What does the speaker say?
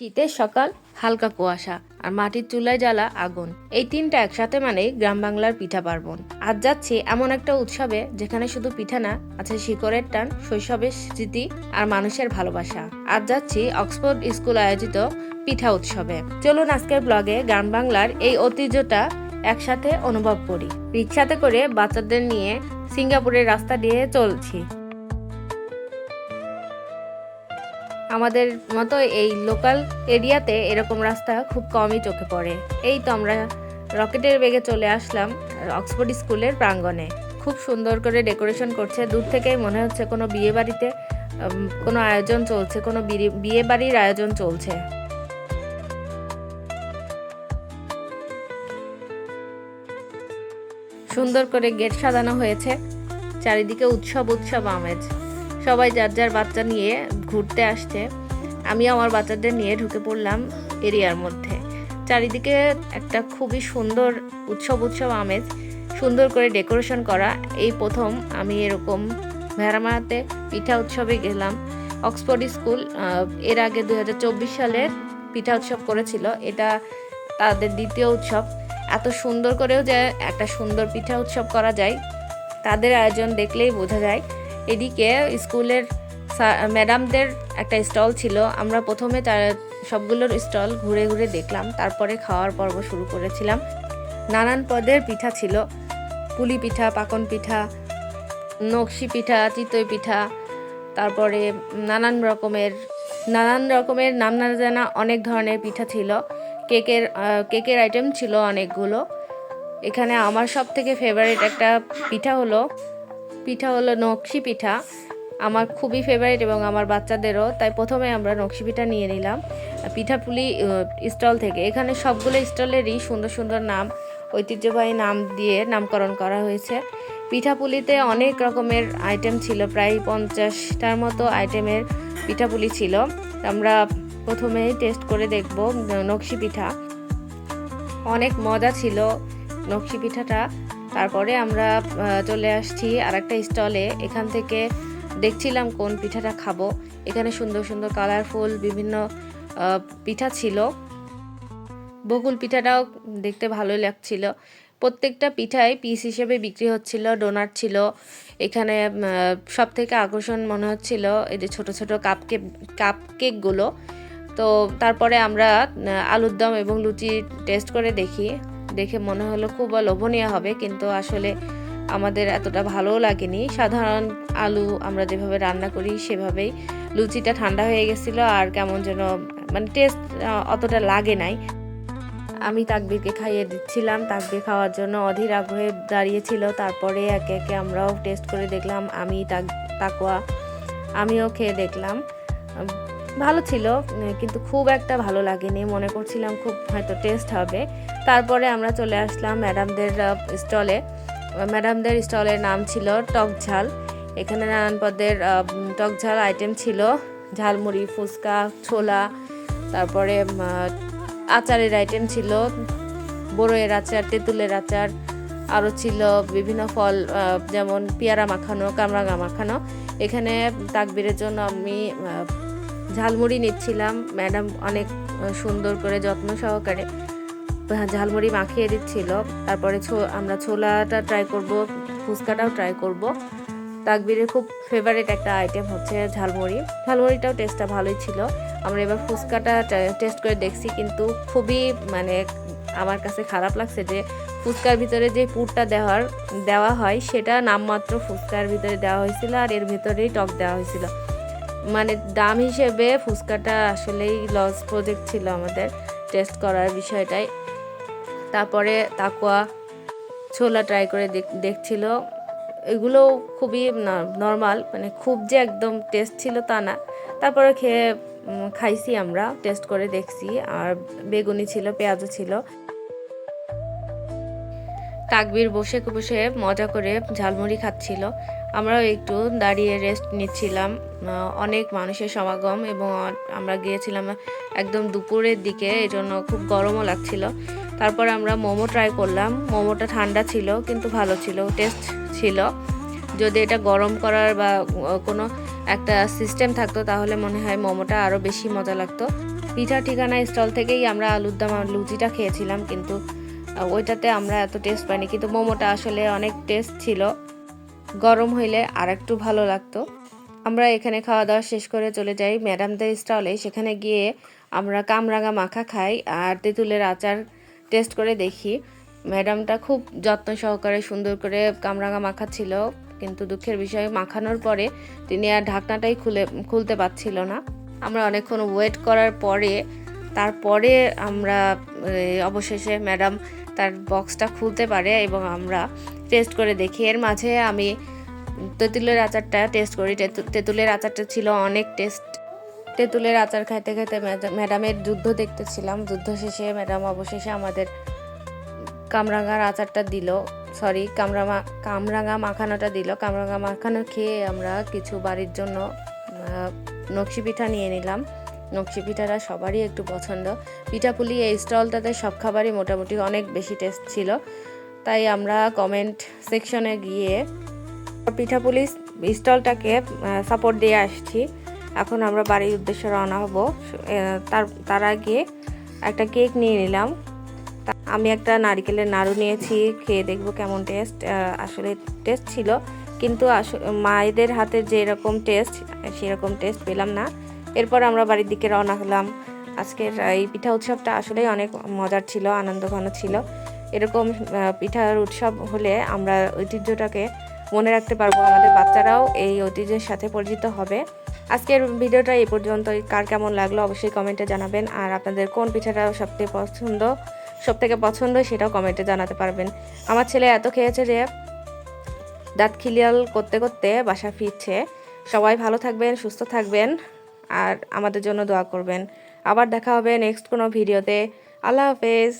শীতের সকাল, হালকা কুয়াশা আর মাটির চুলায় জ্বালা আগুন, এই তিনটা একসাথে মানেই গ্রাম বাংলার পিঠা পার্বণ। আজ যাচ্ছি এমন একটা উৎসবে যেখানে শুধু পিঠা না, আছে শিকড়ের টান, শৈশবের স্মৃতি আর মানুষের ভালোবাসা। আজ যাচ্ছি অক্সফোর্ড স্কুল আয়োজিত পিঠা উৎসবে। চলুন আজকের ব্লগে গ্রাম বাংলার এই ঐতিহ্যটা একসাথে অনুভব করি। রিক্সাতে করে বাচ্চাদের নিয়ে সিঙ্গাপুরের রাস্তা দিয়ে চলছি। আমাদের মতো এই লোকাল এরিয়াতে এরকম রাস্তা খুব কমই চোখে পড়ে। এই তো আমরা রকেটের বেগে চলে আসলাম অক্সফোর্ড স্কুলের প্রাঙ্গণে। খুব সুন্দর করে ডেকোরেশন করছে, দূর থেকেই মনে হচ্ছে কোনো বিয়ে বাড়িতে কোনো আয়োজন চলছে, কোনো বিয়ে বাড়ির আয়োজন চলছে। সুন্দর করে গেট সাজানো হয়েছে, চারিদিকে উৎসব উৎসব আমেজ। সবাই যার যার বাচ্চা নিয়ে ঘুরতে আসছে। আমি আমার বাচ্চাদের নিয়ে ঢুকে পড়লাম এরিয়ার মধ্যে। চারিদিকে একটা খুবই সুন্দর উৎসব আমেজ, সুন্দর করে ডেকোরেশন করা। এই প্রথম আমি এরকম ভেড়ামারাতে পিঠা উৎসবে গেলাম। অক্সফোর্ড স্কুল এর আগে 2024 সালে পিঠা উৎসব করেছিল, এটা তাদের দ্বিতীয় উৎসব। এত সুন্দর করেও যে একটা সুন্দর পিঠা উৎসব করা যায়, তাদের আয়োজন দেখলেই বোঝা যায়। এদিকে স্কুলের ম্যাডামদের একটা স্টল ছিল। আমরা প্রথমে সবগুলোর স্টল ঘুরে ঘুরে দেখলাম, তারপরে খাওয়ার পর্ব শুরু করেছিলাম। নানান পদের পিঠা ছিল, পুলি পিঠা, পাকন পিঠা, নকশি পিঠা, চিতই পিঠা, তারপরে নানান রকমের নাম না জানা অনেক ধরনের পিঠা ছিল। কেকের আইটেম ছিল অনেকগুলো। এখানে আমার সব থেকে ফেভারিট একটা পিঠা হলো নকশি পিঠা। আমার খুবই ফেভারিট এবং আমার বাচ্চাদেরও, তাই প্রথমে আমরা নকশি পিঠা নিয়ে নিলাম পিঠাপুলি স্টল থেকে। এখানে সবগুলো স্টলেরই সুন্দর সুন্দর নাম, ঐতিহ্যবাহী নাম দিয়ে নামকরণ করা হয়েছে। পিঠাপুলিতে অনেক রকমের আইটেম ছিল, প্রায় 50টার মতো আইটেমের পিঠাপুলি ছিল। আমরা প্রথমেই টেস্ট করে দেখব নকশি পিঠা। অনেক মজা ছিল নকশি পিঠাটা। তারপরে আমরা চলে আসছি আর একটা স্টলে। এখান থেকে দেখছিলাম কোন পিঠাটা খাবো। এখানে সুন্দর সুন্দর কালারফুল বিভিন্ন পিঠা ছিল। বকুল পিঠাটাও দেখতে ভালোই লাগছিল। প্রত্যেকটা পিঠাই পিস হিসেবে বিক্রি হচ্ছিল, ডোনাট ছিল। এখানে সব থেকে আকর্ষণ মনে হচ্ছিল এই যে ছোট ছোট কাপ কেকগুলো। তো তারপরে আমরা আলুর দম এবং লুচি টেস্ট করে দেখে মনে হলো খুব লোভনীয় হবে, কিন্তু আসলে আমাদের এতটা ভালোও লাগেনি। সাধারণ আলু আমরা যেভাবে রান্না করি সেভাবেই। লুচিটা ঠান্ডা হয়ে গেছিলো আর কেমন যেন মানে টেস্ট অতটা লাগে নাই। আমি তাকবীরকে খাইয়ে দিচ্ছিলাম, তাকবীর খাওয়ার জন্য অধীর আগ্রহে দাঁড়িয়েছিল। তারপরে একে একে আমরাও টেস্ট করে দেখলাম। তাকওয়া আমিও খেয়ে দেখলাম, ভালো ছিল, কিন্তু খুব একটা ভালো লাগেনি। মনে করছিলাম খুব হয়তো টেস্ট হবে। তারপরে আমরা চলে আসলাম ম্যাডামদের স্টলের নাম ছিল টক ঝাল। এখানে নানান পদের টক ঝাল আইটেম ছিল, ঝালমুড়ি, ফুচকা, ছোলা, তারপরে আচারের আইটেম ছিল, বড়ইয়ের আচার, তেঁতুলের আচার, আরও ছিল বিভিন্ন ফল যেমন পেয়ারা মাখানো, কামরাঙা মাখানো। এখানে তাকবীরের জন্য আমি ঝালমুড়ি নিচ্ছিলাম। ম্যাডাম অনেক সুন্দর করে যত্ন সহকারে ঝালমুড়ি মাখিয়ে দিচ্ছিল। তারপরে আমরা ছোলাটা ট্রাই করব, ফুচকাটাও ট্রাই করব। তাকবীরের খুব ফেভারিট একটা আইটেম হচ্ছে ঝালমুড়িটাও টেস্টটা ভালোই ছিল। আমরা এবার ফুচকাটা টেস্ট করে দেখছি, কিন্তু খুবই মানে আমার কাছে খারাপ লাগছে যে ফুচকার ভিতরে যে পুরটা দেওয়া হয় সেটা নামমাত্র ফুচকার ভিতরে দেওয়া হয়েছিল, আর এর ভিতরেই টক দেওয়া হয়েছিল। মানে দাম হিসেবে ফুচকাটা আসলেই লস প্রজেক্ট ছিল আমাদের টেস্ট করার বিষয়টাই। তারপরে তাকওয়া ছোলা ট্রাই করে দেখছিল। এগুলো খুবই নর্মাল, মানে খুব যে একদম টেস্ট ছিল তা না। তারপরে খাইছি, আমরা টেস্ট করে দেখছি। আর বেগুনি ছিল, পেঁয়াজও ছিল। তাকবীর বসে বসে মজা করে ঝালমুড়ি খাচ্ছিল, আমরাও একটু দাঁড়িয়ে রেস্ট নিচ্ছিলাম। অনেক মানুষের সমাগম এবং আমরা গিয়েছিলাম একদম দুপুরের দিকে, এজন্য খুব গরমও লাগছিল। তারপর আমরা মোমো ট্রাই করলাম। মোমোটা ঠান্ডা ছিল কিন্তু ভালো ছিল, টেস্ট ছিল। যদি এটা গরম করার বা কোনো একটা সিস্টেম থাকতো তাহলে মনে হয় মোমোটা আরও বেশি মজা লাগতো। পিঠা ঠিকানা স্টল থেকেই আমরা আলুর দম আর লুচিটা খেয়েছিলাম, কিন্তু ওইটাতে আমরা এত টেস্ট পাইনি, কিন্তু মোমোটা আসলে অনেক টেস্ট ছিল, গরম হইলে আর একটু ভালো লাগতো। আমরা এখানে খাওয়া দাওয়া শেষ করে চলে যাই ম্যাডামদের স্টলে। সেখানে গিয়ে আমরা কামরাঙা মাখা খাই আর তেঁতুলের আচার টেস্ট করে দেখি। ম্যাডামটা খুব যত্ন সহকারে সুন্দর করে কামরাঙা মাখা ছিল, কিন্তু দুঃখের বিষয় মাখানোর পরে তিনি আর ঢাকনাটাই খুলতে পারছিল না। আমরা অনেকক্ষণ ওয়েট করার পরে তারপরে আমরা অবশেষে ম্যাডাম তার বক্সটা খুলতে পারে এবং আমরা টেস্ট করে দেখি। এর মাঝে আমি তেঁতুলের আচারটা টেস্ট করি। তেঁতুলের আচারটা ছিল অনেক টেস্ট। তেঁতুলের আচার খাইতে খাইতে ম্যাডামের যুদ্ধ দেখতেছিলাম। যুদ্ধ শেষে ম্যাডাম অবশেষে আমাদের কামরাঙার আচারটা দিল, সরি কামরাঙা মাখানোটা দিল। কামরাঙা মাখানো খেয়ে আমরা কিছু বাড়ির জন্য নকশি পিঠা নিয়ে নিলাম। নকশি পিঠাটা সবারই একটু পছন্দ। পিঠাপুলি এই স্টলটাতে সব খাবারই মোটামুটি অনেক বেশি টেস্ট ছিল, তাই আমরা কমেন্ট সেকশনে গিয়ে পিঠাপুলি স্টলটাকে সাপোর্ট দিয়ে আসছি। এখন আমরা বাড়ির উদ্দেশ্যে রওনা হব। তার আগে একটা কেক নিয়ে নিলাম। আমি একটা নারকেলের নাড়ু নিয়েছি, খেয়ে দেখবো কেমন টেস্ট। আসলে টেস্ট ছিল, কিন্তু মায়েদের হাতে যেরকম টেস্ট সেরকম টেস্ট পেলাম না। এরপর আমরা বাড়ির দিকে রওনা হলাম। আজকের এই পিঠা উৎসবটা আসলেই অনেক মজার ছিল, আনন্দঘন ছিল। এরকম পিঠার উৎসব হলে আমরা ঐতিহ্যটাকে মনে রাখতে পারবো, আমাদের বাচ্চারাও এই ঐতিহ্যের সাথে পরিচিত হবে। আজকের ভিডিওটা এই পর্যন্তই। কার কেমন লাগলো অবশ্যই কমেন্টে জানাবেন, আর আপনাদের কোন পিঠাটা সব থেকে পছন্দ সেটাও কমেন্টে জানাতে পারবেন। আমার ছেলে এত খেয়েছে যে দাঁত খিলিয়াল করতে করতে বাসা ফিরছে। সবাই ভালো থাকবেন, সুস্থ থাকবেন, আর আমাদের জন্য দোয়া করবেন। আবার দেখা হবে নেক্সট কোনো ভিডিওতে। আল্লাহ হাফেজ।